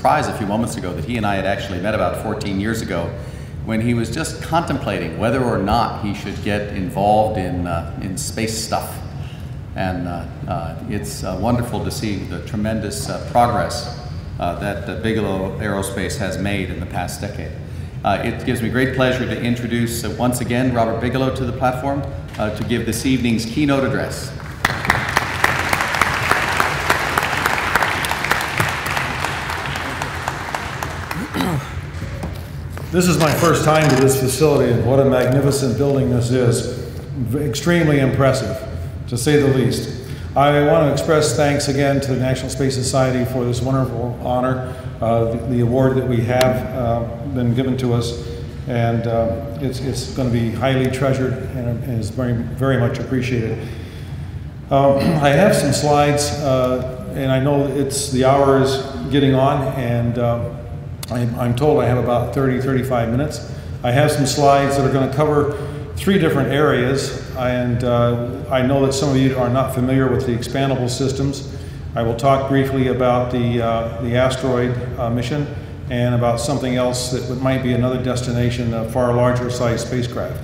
surprised a few moments ago that he and I had actually met about 14 years ago when he was just contemplating whether or not he should get involved in space stuff. And it's wonderful to see the tremendous progress that Bigelow Aerospace has made in the past decade. It gives me great pleasure to introduce once again Robert Bigelow to the platform to give this evening's keynote address. This is my first time to this facility, and what a magnificent building this is. Extremely impressive, to say the least. I want to express thanks again to the National Space Society for this wonderful honor, the award that we have been given to us, and it's going to be highly treasured and is very, very much appreciated. I have some slides, and I know the hour is getting on, and I'm told I have about 30-35 minutes. I have some slides that are going to cover 3 different areas, and I know that some of you are not familiar with the expandable systems. I will talk briefly about the asteroid mission and about something else that might be another destination, a far larger size spacecraft.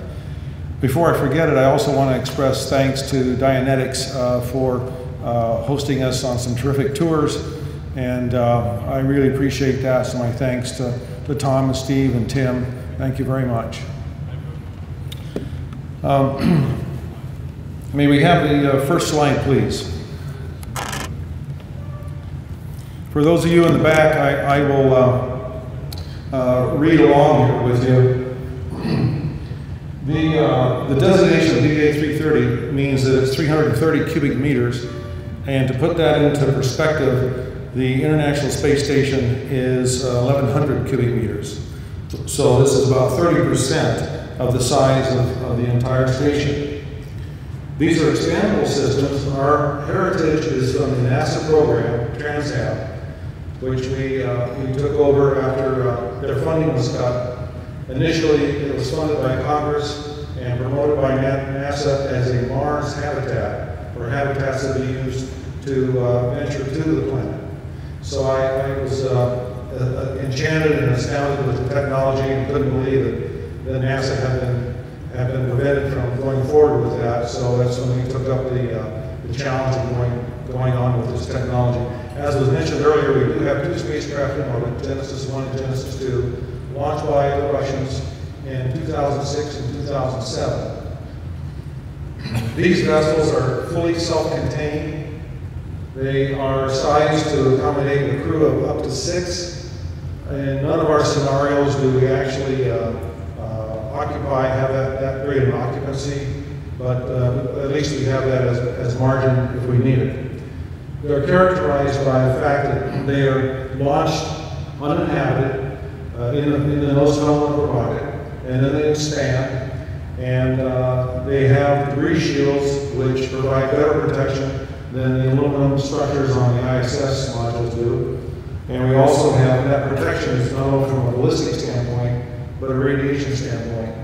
Before I forget it, I also want to express thanks to Dianetics for hosting us on some terrific tours. And I really appreciate that, so my thanks to Tom and Steve and Tim. Thank you very much. May we have the first slide, please? For those of you in the back, I will read along here with you. The designation of BA330 means that it's 330 cubic meters, and to put that into perspective, the International Space Station is 1,100 cubic meters. So this is about 30% of the size of the entire station. These are expandable systems. Our heritage is from the NASA program, TransHab, which we took over after their funding was cut. Initially, it was funded by Congress and promoted by NASA as a Mars habitat, for habitats that be used to venture to the planet. So I was enchanted and astounded with the technology and couldn't believe that NASA had been prevented from going forward with that. So that's when we took up the challenge of going on with this technology. As was mentioned earlier, we do have 2 spacecraft in orbit, Genesis 1 and Genesis 2, launched by the Russians in 2006 and 2007. These vessels are fully self-contained. They are sized to accommodate a crew of up to 6. In none of our scenarios do we actually have that great of occupancy, but at least we have that as margin if we need it. They're characterized by the fact that they are launched uninhabited in the nose cone of the rocket, and then they expand, and they have debris shields which provide better protection than the aluminum structures on the ISS modules do. And we also have that protection is not only from a ballistic standpoint, but a radiation standpoint.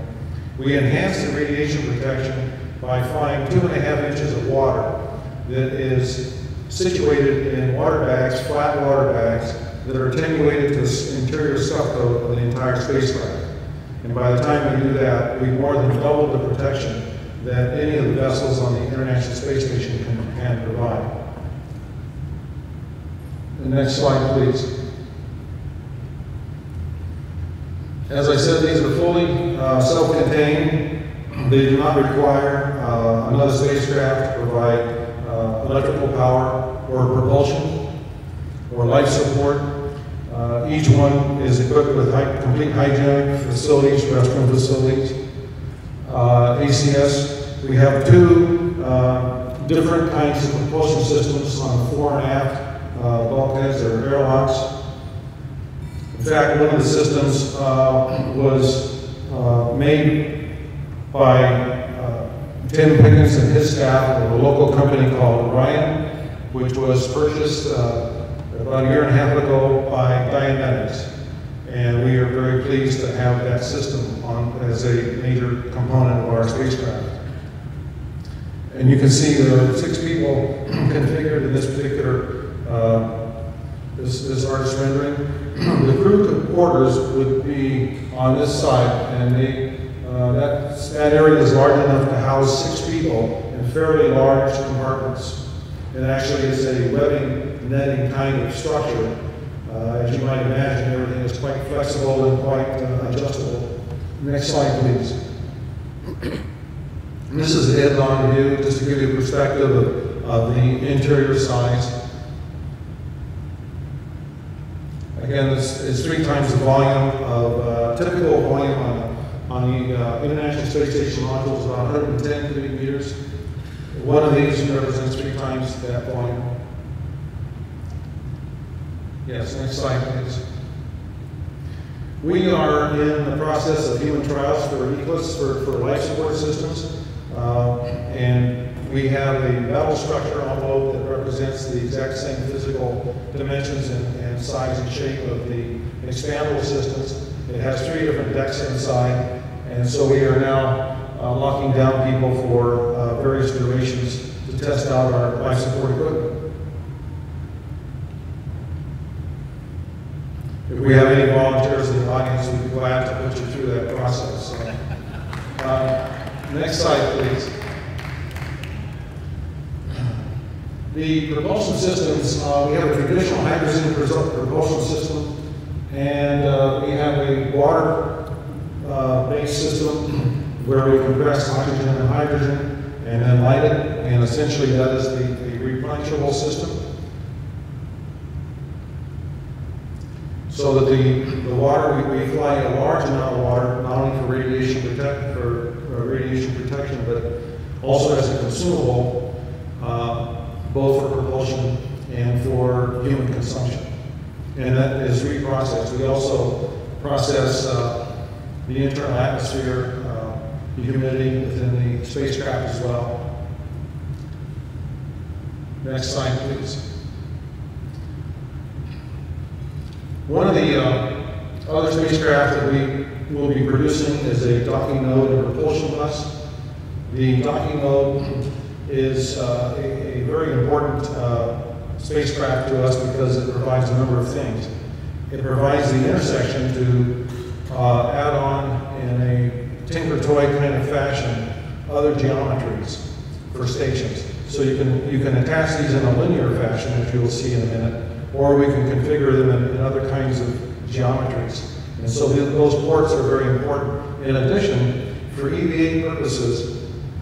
We enhance the radiation protection by flying 2.5 inches of water that is situated in water bags, flat water bags, that are attenuated to the interior scuff coat of the entire spacecraft. And by the time we do that, we more than double the protection that any of the vessels on the International Space Station can provide. The next slide, please. As I said, these are fully self-contained. They do not require another spacecraft to provide electrical power or propulsion or life support. Each one is equipped with complete hygienic facilities, restroom facilities. ACS, we have 2 different kinds of propulsion systems on the fore and aft bulkheads or airlocks. In fact, one of the systems was made by Tim Pickens and his staff of a local company called Orion, which was purchased about a year and a half ago by Dianetics. And we are very pleased to have that system on as a major component of our spacecraft. And you can see there are 6 people configured in this particular this artist rendering. quarters would be on this side, and that area is large enough to house 6 people in fairly large compartments. It actually is a webbing, netting kind of structure. As you might imagine, everything is quite flexible and quite adjustable. Next slide, please. And this is a head-on view, just to give you a perspective of the interior size. Again, this is 3 times the volume of typical volume on the International Space Station module is about 110 cubic meters. One of these represents 3 times that volume. Yes, next slide, please. We are in the process of human trials for ECLIS, for life support systems. And we have a metal structure envelope that represents the exact same physical dimensions and size and shape of the expandable systems. It has 3 different decks inside, and so we are now locking down people for various durations to test out our life support equipment. If we have any volunteers in the audience, we'd be glad to put you through that process. Next slide, please. The propulsion systems, we have a traditional hydrogen propulsion system, and we have a water-based system where we compress oxygen and hydrogen and then light it, and essentially that is the replenishable system. So that the water, we fly a large amount of water, not only for radiation protection, but also as a consumable, both for propulsion and for human consumption. And that is reprocessed. We also process the internal atmosphere, the humidity within the spacecraft as well. Next slide, please. One of the other spacecraft that we will be producing is a docking node and propulsion bus. The docking node is a very important spacecraft to us because it provides a number of things. It provides the intersection to add on in a tinker-toy kind of fashion other geometries for stations. So you can attach these in a linear fashion, which you'll see in a minute, or we can configure them in other kinds of geometries. And so those ports are very important. In addition, for EVA purposes,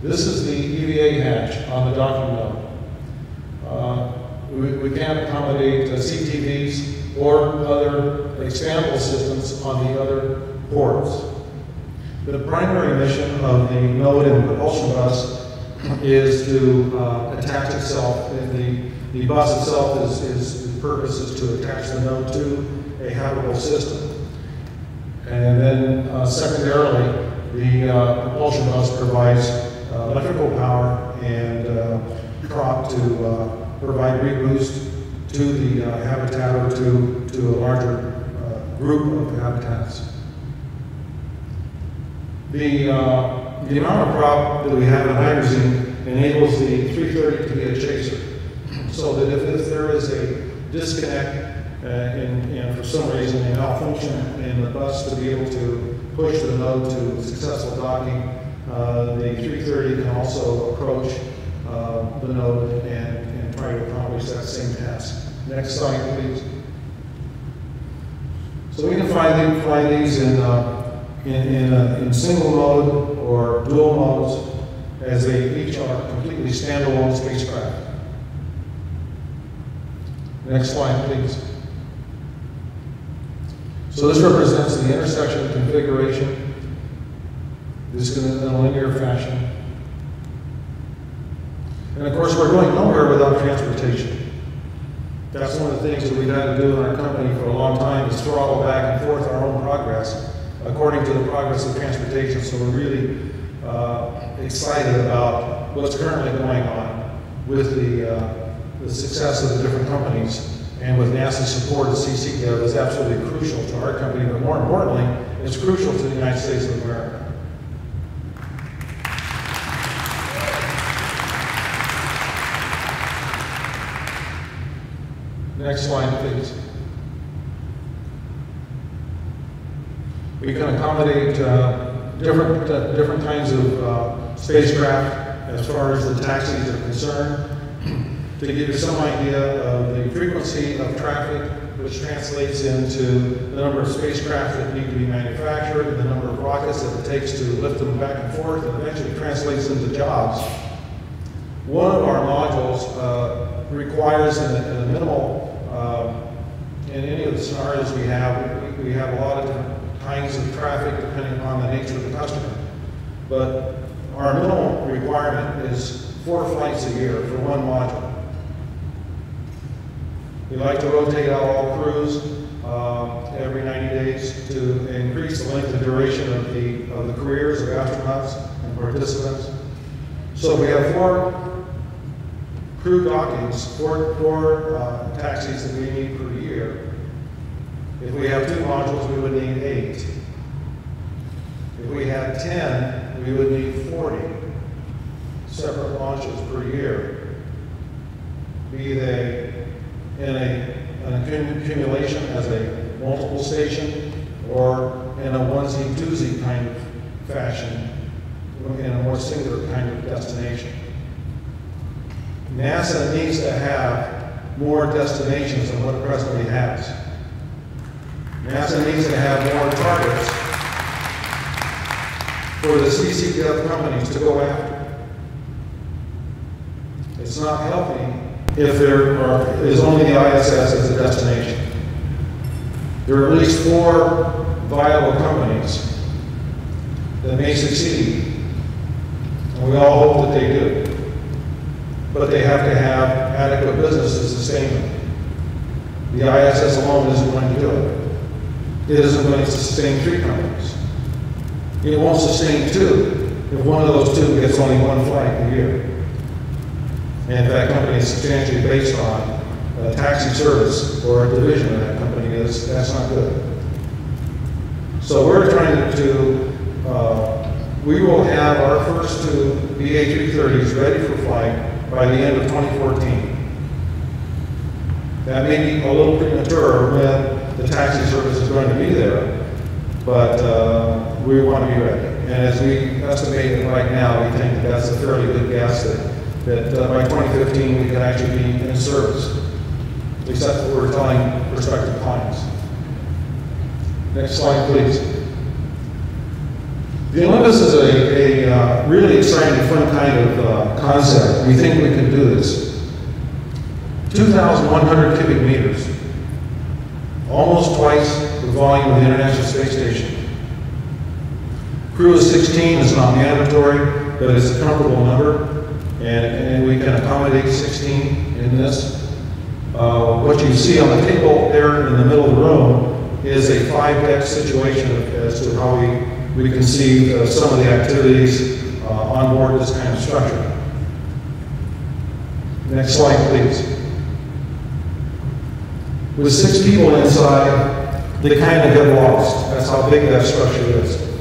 this is the EVA hatch on the docking node. We can accommodate CTVs or other expandable systems on the other ports. The primary mission of the node and propulsion bus is to attach itself. The bus itself the purpose is to attach the node to a habitable system. And then secondarily, the propulsion bus provides electrical power and prop to provide reboost to the habitat or to a larger group of habitats. The amount of prop that we have in hydrogen enables the 330 to be a chaser, so that if there is a disconnect and for some reason a malfunction in the bus, to be able to push the node to successful docking, the 330 can also approach the node and try to accomplish that same task. Next slide, please. So we can fly these in single mode or dual modes, as they each are completely standalone spacecraft. Next slide, please. So this represents the intersection configuration. This is in a linear fashion. And of course, we're going nowhere without transportation. That's one of the things that we've had to do in our company for a long time, is throttle back and forth our own progress according to the progress of transportation. So we're really excited about what's currently going on with the success of the different companies, and with NASA's support of CCGov is absolutely crucial to our company, but more importantly, it's crucial to the United States of America. Next slide, please. We can accommodate different kinds of spacecraft as far as the taxis are concerned. To give you some idea of the frequency of traffic, which translates into the number of spacecraft that need to be manufactured and the number of rockets that it takes to lift them back and forth, and eventually translates into jobs. One of our modules requires in a minimal, in any of the scenarios we have a lot of different kinds of traffic depending upon the nature of the customer. But our minimal requirement is 4 flights a year for one module. We like to rotate out all crews every 90 days to increase the length and duration of the careers of astronauts and participants. So we have 4 crew dockings, four taxis that we need per year. If we have 2 modules, we would need 8. If we had 10, we would need 40 separate launches per year, be they in an accumulation as a multiple station or in a onesie-twosie kind of fashion, in a more singular kind of destination. NASA needs to have more destinations than what it presently has. NASA needs to have more targets for the CCDF companies to go after. It's not healthy if there is only the ISS as a destination. There are at least 4 viable companies that may succeed, and we all hope that they do. But they have to have adequate business to sustain them. The ISS alone isn't going to do it. It isn't going to sustain 3 companies. It won't sustain 2 if one of those 2 gets only 1 flight a year. And if that company is substantially based on a taxi service or a division of that company, that's not good. So we're trying we will have our first 2 BA330s ready for flight by the end of 2014. That may be a little premature when the taxi service is going to be there, but we want to be ready. And as we estimate it right now, we think that that's a fairly good guess that by 2015 we can actually be in service. At least that's what we're telling prospective clients. Next slide, please. The Olympus is a really exciting, fun kind of concept. We think we can do this. 2,100 cubic meters, almost twice the volume of the International Space Station. Crew of 16 is not mandatory, but it's a comfortable number. And we can accommodate 16 in this. What you see on the table there in the middle of the room is a 5-deck situation as to how we conceive some of the activities on board this kind of structure. Next slide, please. With 6 people inside, they kind of get lost. That's how big that structure is.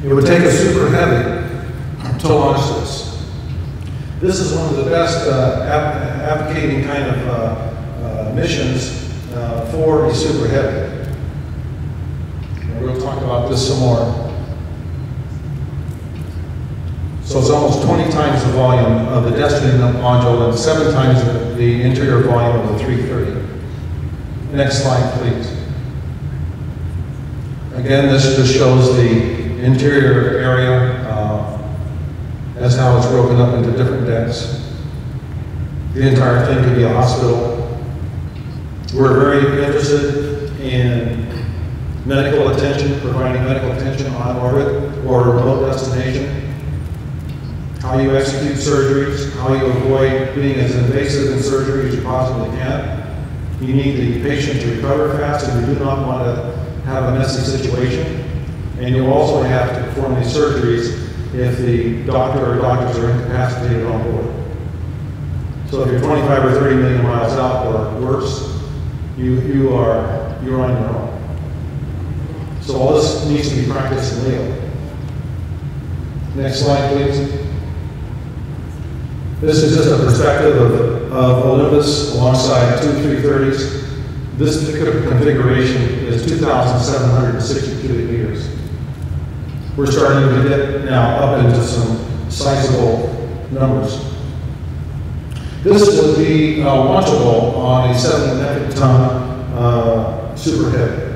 It would take a super heavy to launch this. This is one of the best advocating kind of missions for a super heavy. And we'll talk about this some more. So it's almost 20 times the volume of the Destiny module and 7 times the interior volume of the 330. Next slide, please. Again, this just shows the interior area as how it's broken up into different decks. The entire thing could be a hospital. We're very interested in medical attention, providing medical attention on orbit or a remote destination. How you execute surgeries, how you avoid being as invasive in surgery as you possibly can. You need the patient to recover fast, and you do not want to have a messy situation. And you also have to perform these surgeries if the doctor or doctors are incapacitated on board. So if you're 25 or 30 million miles out or worse, you're on your own. So all this needs to be practiced in LEO. Next slide, please. This is just a perspective of Olympus alongside two 330s. This particular configuration is 2,760 cubic meters. We're starting to get now up into some sizable numbers. This would be launchable on a 7 metric ton super heavy.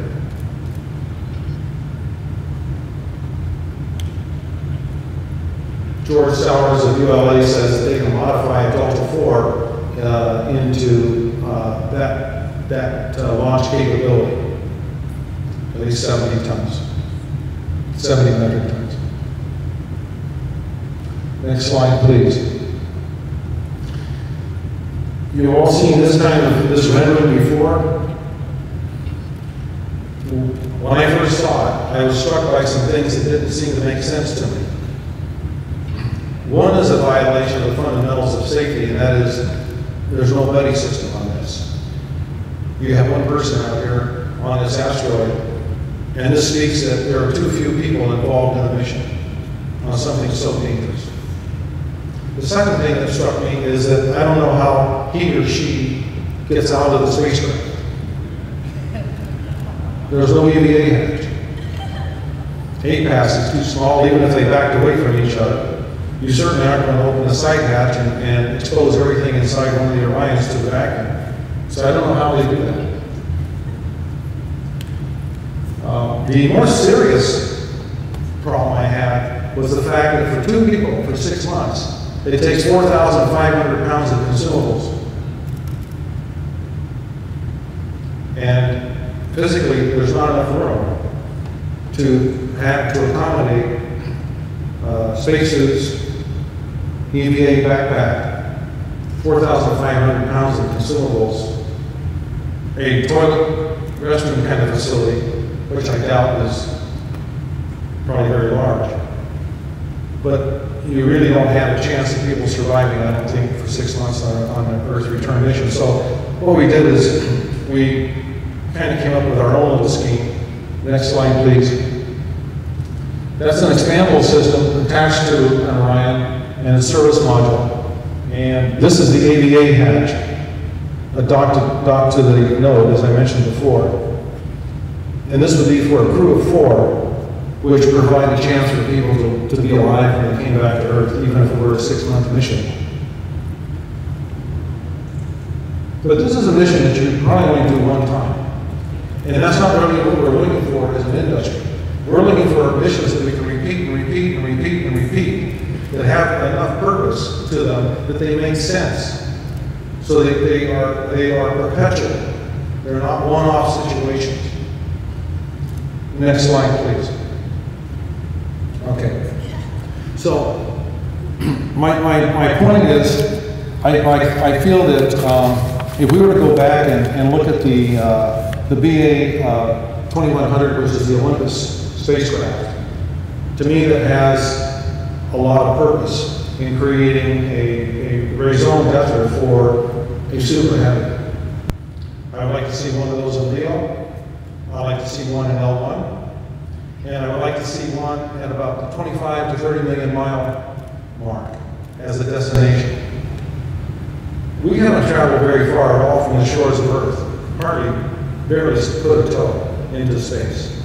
George Sowers of ULA says that they can modify a Delta IV into that launch capability, at least 70 tons, 70 metric tons. Next slide, please. You've all seen this rendering before. When I first saw it, I was struck by some things that didn't seem to make sense to me. One is a violation of the fundamentals of safety, and that is there's no buddy system on this. You have one person out here on this asteroid, and this speaks that there are too few people involved in the mission on something so dangerous. The second thing that struck me is that I don't know how he or she gets out of the spacecraft. There's no EVA hatch. APAS is too small, even if they backed away from each other. You certainly aren't going to open the side hatch and expose everything inside one of the Orions to the vacuum. So I don't know how they do that. The more serious problem I had was the fact that for two people, for 6 months, it takes 4,500 pounds of consumables. And physically, there's not enough room to accommodate spacesuits, EVA backpack, 4,500 pounds of consumables, a toilet restroom kind of facility, which I doubt is probably very large. But you really don't have a chance of people surviving, I don't think, for 6 months on an Earth return mission. So what we did is we kind of came up with our own little scheme. Next slide, please. That's an expandable system attached to an Orion and a service module. And this is the AVA hatch, docked to the node, as I mentioned before. And this would be for a crew of 4, which would provide a chance for people to be alive when they came back to Earth, even if it were a 6-month mission. But this is a mission that you probably only do one time. And that's not really what we're looking for as an industry. We're looking for missions that we can repeat and repeat and repeat and repeat, that have enough purpose to them that they make sense. So that they are perpetual. They're not one-off situations. Next slide, please. Okay. So my point is, I feel that if we were to go back and look at the BA 2100 versus the Olympus spacecraft, to me that has a lot of purpose in creating a raison d'etre for a super heavy. I would like to see one of those in Leo. I'd like to see one in L1. And I would like to see one at about the 25 to 30 million mile mark as a destination. We haven't traveled very far at all from the shores of Earth, hardly barely put a toe into space.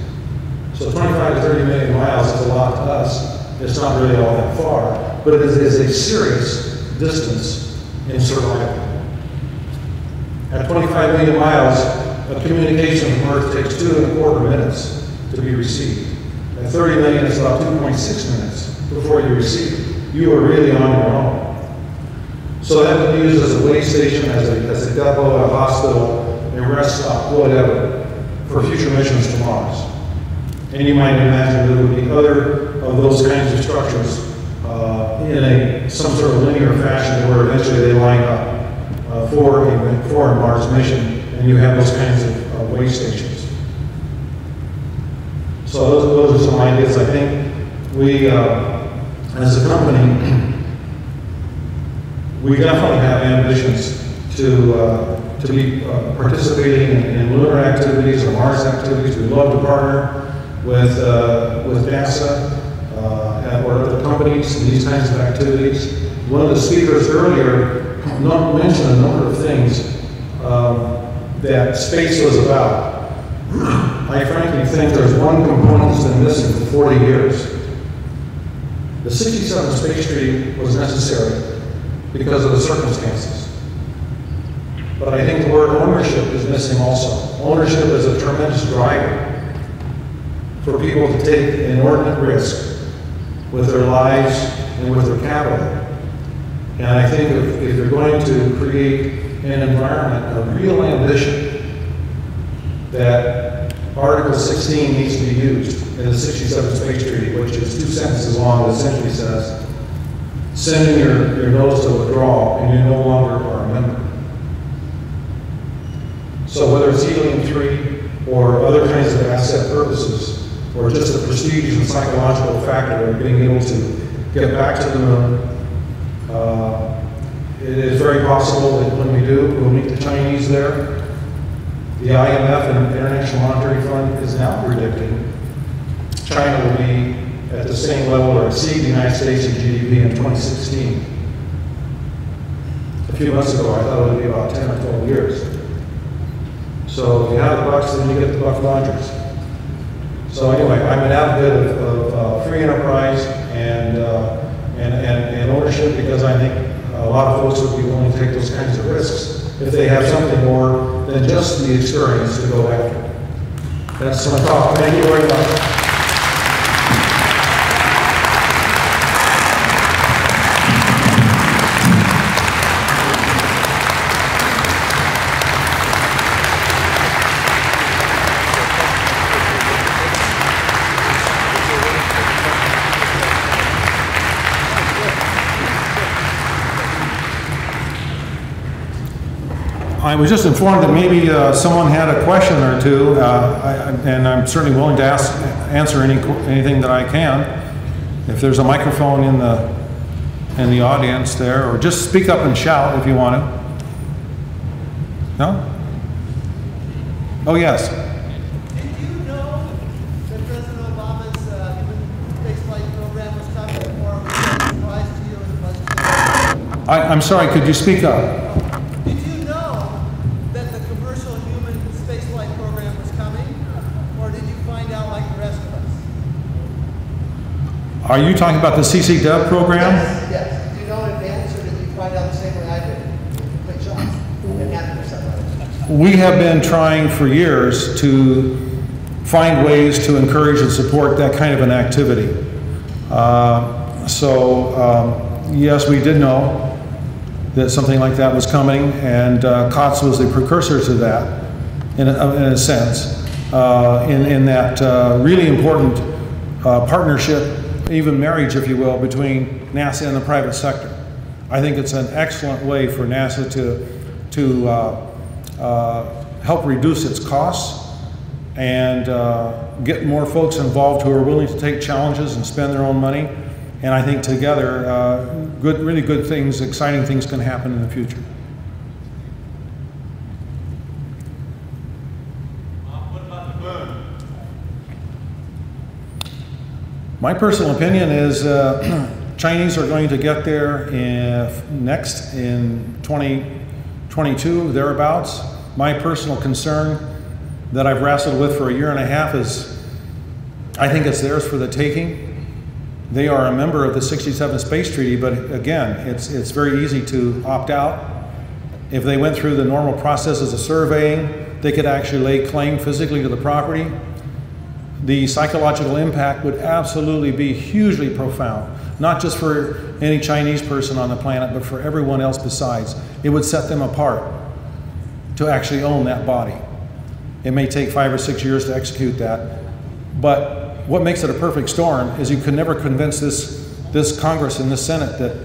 So 25 to 30 million miles is a lot to us. It's not really all that far, but it is a serious distance in survival. At 25 million miles, a communication from Earth takes 2.25 minutes to be received. At 30 million, it's about 2.6 minutes before you receive it. You are really on your own. So that would be used as a way station, as a depot, a hospital, a rest stop, whatever, for future missions to Mars. And you might imagine there would be other of those kinds of structures in some sort of linear fashion where eventually they line up for a Mars mission, and you have those kinds of way stations. So those are some ideas. I think we, as a company, we definitely have ambitions to be participating in lunar activities or Mars activities. We'd love to partner with NASA or other companies in these kinds of activities. One of the speakers earlier mentioned a number of things that space was about. I frankly think there's one component that's been missing for 40 years. The 67 Space Treaty was necessary because of the circumstances. But I think the word ownership is missing also. Ownership is a tremendous driver for people to take an inordinate risk with their lives and with their capital. And I think if you're going to create an environment of real ambition, that Article 16 needs to be used in the 67 Space Treaty, which is 2 sentences long, that essentially says, sending your nose to withdrawal and you no longer are a member. So whether it's helium-3 or other kinds of asset purposes, or just the prestige and psychological factor of being able to get back to the moon, it is very possible that when we do, we'll meet the Chinese there. The IMF and International Monetary Fund is now predicting China will be at the same level or exceed the United States in GDP in 2016. A few months ago, I thought it would be about 10 or 12 years. So if you have the bucks, then you get the buck rogers. So anyway, I'm an advocate of free enterprise and ownership, because I think a lot of folks would be willing to take those kinds of risks if they have something more than just the experience to go after. That's my talk. Thank you very much. I was just informed that maybe someone had a question or two, and I'm certainly willing to answer anything that I can. If there's a microphone in the audience there, or just speak up and shout if you want to. No? Oh, yes. Did you know that President Obama's human spaceflight program was coming, or was that a surprise to you as it was to you? I'm sorry, could you speak up? Are you talking about the CC-Dub program? Yes, yes. Do you know in advance, or did you find out the same way I did? Quick shots. It happened or something. We have been trying for years to find ways to encourage and support that kind of an activity. Yes, we did know that something like that was coming, and COTS was the precursor to that, in a sense, in that really important partnership, even marriage, if you will, between NASA and the private sector. I think it's an excellent way for NASA to help reduce its costs and get more folks involved who are willing to take challenges and spend their own money. And I think together, really good things, exciting things can happen in the future. What about the moon? My personal opinion is Chinese are going to get there next in 2022, thereabouts. My personal concern that I've wrestled with for a year and a half is I think it's theirs for the taking. They are a member of the 67 Space Treaty, but again, it's very easy to opt out. If they went through the normal processes of surveying, they could actually lay claim physically to the property. The psychological impact would absolutely be hugely profound, not just for any Chinese person on the planet, but for everyone else besides. It would set them apart to actually own that body. It may take 5 or 6 years to execute that, but what makes it a perfect storm is you could never convince this Congress and this Senate that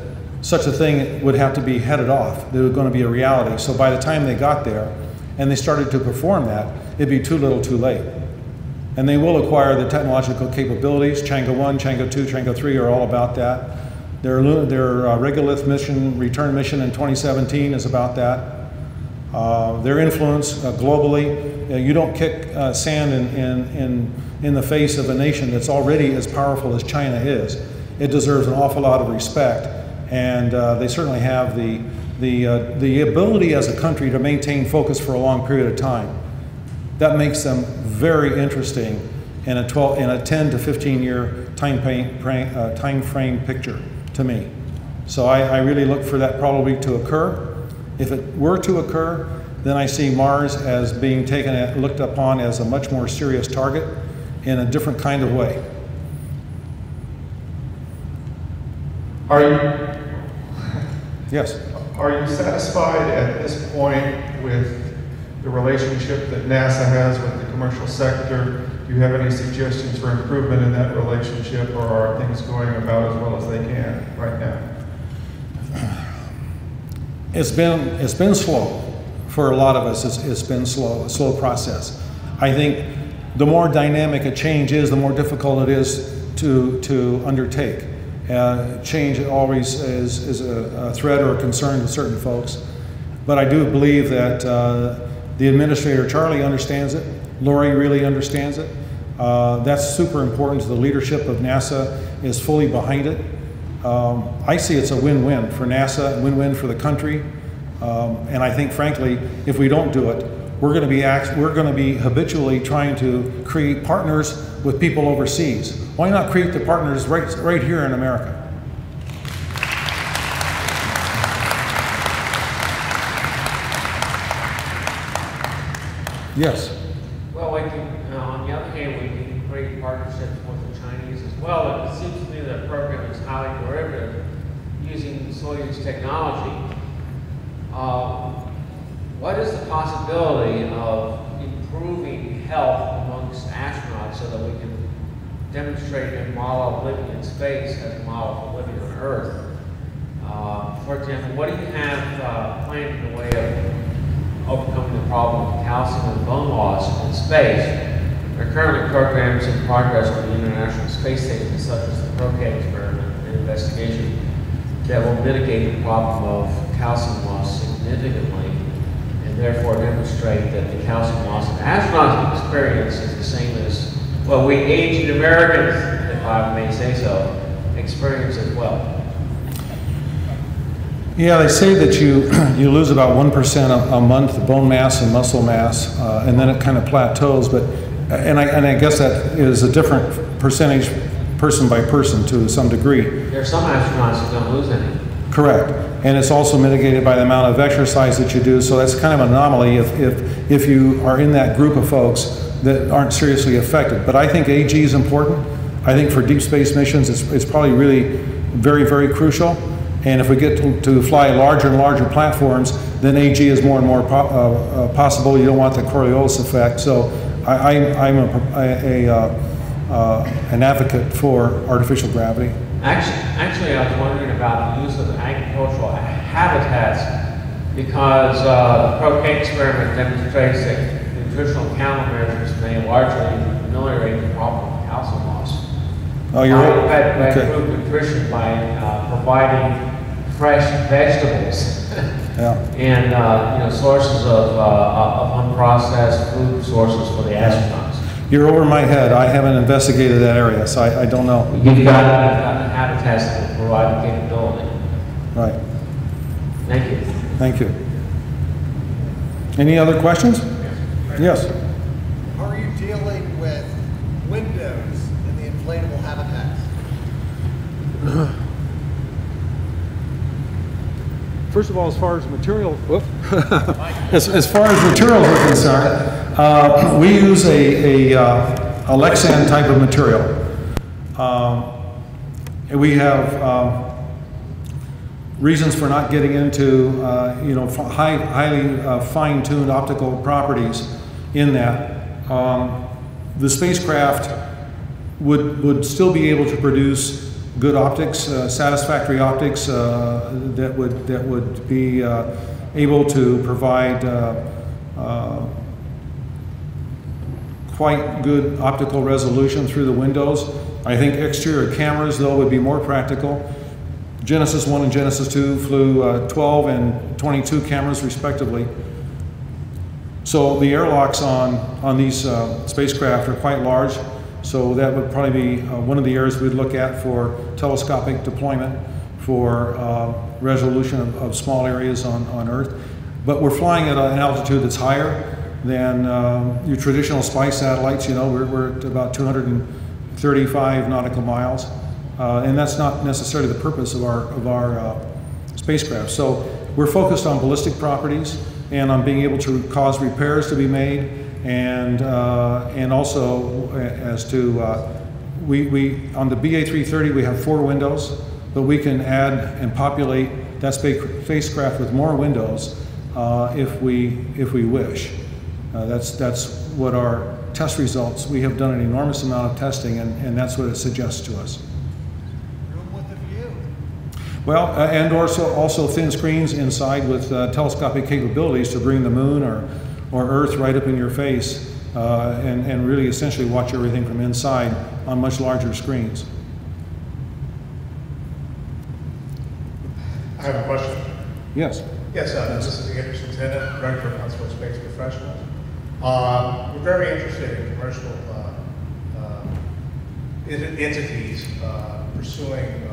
such a thing would have to be headed off, that it was going to be a reality. So by the time they got there and they started to perform that, it'd be too little too late. And they will acquire the technological capabilities. Chang'e 1, Chang'e 2, Chang'e 3 are all about that. Their regolith mission, return mission in 2017 is about that. Their influence globally, you don't kick sand in the face of a nation that's already as powerful as China is. It deserves an awful lot of respect. and they certainly have the ability as a country to maintain focus for a long period of time. That makes them very interesting in a 10 to 15 year time frame picture to me. So I really look for that probably to occur. If it were to occur, then I see Mars as being looked upon as a much more serious target in a different kind of way. Yes. Are you satisfied at this point with the relationship that NASA has with the commercial sector? Do you have any suggestions for improvement in that relationship, or are things going about as well as they can right now? It's been slow for a lot of us. It's been a slow process. I think the more dynamic a change is, the more difficult it is to undertake. Change always is a threat or a concern to certain folks, but I do believe that the administrator, Charlie, understands it. Lori really understands it. That's super important. The leadership of NASA is fully behind it. I see it's a win-win for NASA, win-win for the country, and I think, frankly, if we don't do it, we're going to be habitually trying to create partners with people overseas. Why not create the partners right here in America? Yes. Well, we can, on the other hand, we can create partnerships with the Chinese as well. It seems to me that program is highly derivative using Soyuz technology. What is the possibility of improving health amongst astronauts so that we can demonstrate a model of living in space as a model for living on Earth? For example, what do you have planned in the way of overcoming the problem of calcium and bone loss in space? There are currently programs in progress on the International Space Station, such as the ProCat experiment and investigation, that will mitigate the problem of calcium loss significantly, and therefore demonstrate that the calcium loss an astronauts experience is the same as, well, we aged Americans, if I may say so, experience as well. Yeah, they say that you lose about 1% a month bone mass and muscle mass, and then it kind of plateaus. But and I guess that is a different percentage, person by person, to some degree. There are some astronauts who don't lose any. Correct, and it's also mitigated by the amount of exercise that you do. So that's kind of an anomaly if you are in that group of folks that aren't seriously affected. But I think AG is important. I think for deep space missions, it's probably really very, very crucial. And if we get to fly larger and larger platforms, then AG is more and more possible. You don't want the Coriolis effect. So I'm an advocate for artificial gravity. Actually, I was wondering about the use of agricultural habitats, because the ProCat experiment demonstrates that nutritional countermeasures may largely ameliorate the problem of calcium loss. Oh, you're right. By Okay. improved nutrition by providing fresh vegetables and sources of unprocessed food sources for the astronauts. You're over my head. I haven't investigated that area, so I don't know. You've got habitats that will provide the capability. Right. Thank you. Thank you. Any other questions? Yes. How are you dealing with windows in the inflatable habitats? First of all, as far as material, as far as materials are concerned, we use a Lexan type of material. We have reasons for not getting into highly fine-tuned optical properties in that. The spacecraft would still be able to produce good optics, satisfactory optics that would be able to provide quite good optical resolution through the windows. I think exterior cameras, though, would be more practical. Genesis 1 and Genesis 2 flew 12 and 22 cameras respectively. So the airlocks on these spacecraft are quite large. So that would probably be one of the areas we'd look at for telescopic deployment for resolution of small areas on Earth. But we're flying at an altitude that's higher than your traditional spy satellites. You know, we're at about 235 nautical miles, and that's not necessarily the purpose of our spacecraft. So we're focused on ballistic properties and on being able to cause repairs to be made, and also as to we on the BA330 we have 4 windows, but we can add and populate that spacecraft with more windows if we wish. That's what our test results. We have done an enormous amount of testing, and that's what it suggests to us. Room with a view. Well, and also thin screens inside with telescopic capabilities to bring the moon or Earth right up in your face, and really essentially watch everything from inside on much larger screens. I have a question. Yes. Yes, this is Anderson Tennant, Director of Huntsville Space Professionals. We're very interested in commercial entities pursuing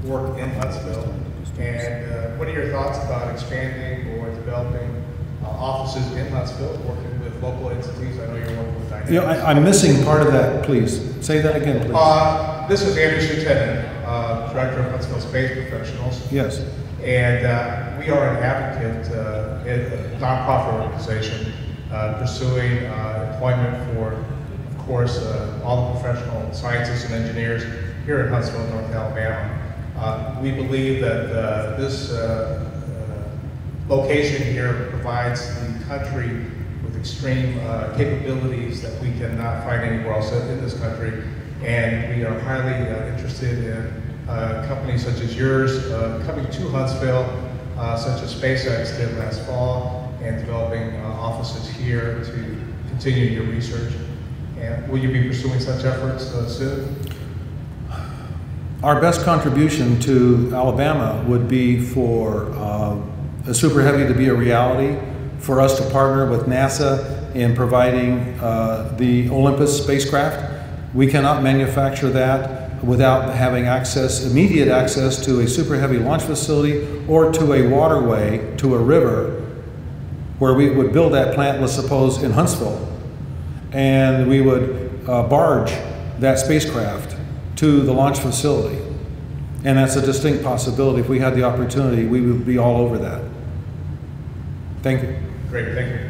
work in Huntsville. And what are your thoughts about expanding or developing offices in Huntsville, working with local entities? I know you're working with Dynamics. Yeah, I'm missing part of that. Please say that again, please. This is Anderson Tennant, Director of Huntsville Space Professionals. Yes. And we are an advocate, a nonprofit organization, pursuing employment for, of course, all the professional scientists and engineers here in Huntsville, North Alabama. We believe that this location here provides the country with extreme capabilities that we cannot find anywhere else in this country. And we are highly interested in companies such as yours coming to Huntsville, such as SpaceX did last fall, and developing offices here to continue your research. And will you be pursuing such efforts soon? Our best contribution to Alabama would be for a Super Heavy to be a reality, for us to partner with NASA in providing the Olympus spacecraft. We cannot manufacture that without having immediate access to a Super Heavy launch facility or to a waterway, to a river, where we would build that plant, let's suppose, in Huntsville, and we would barge that spacecraft to the launch facility. And that's a distinct possibility. If we had the opportunity, we would be all over that. Thank you. Great, thank you.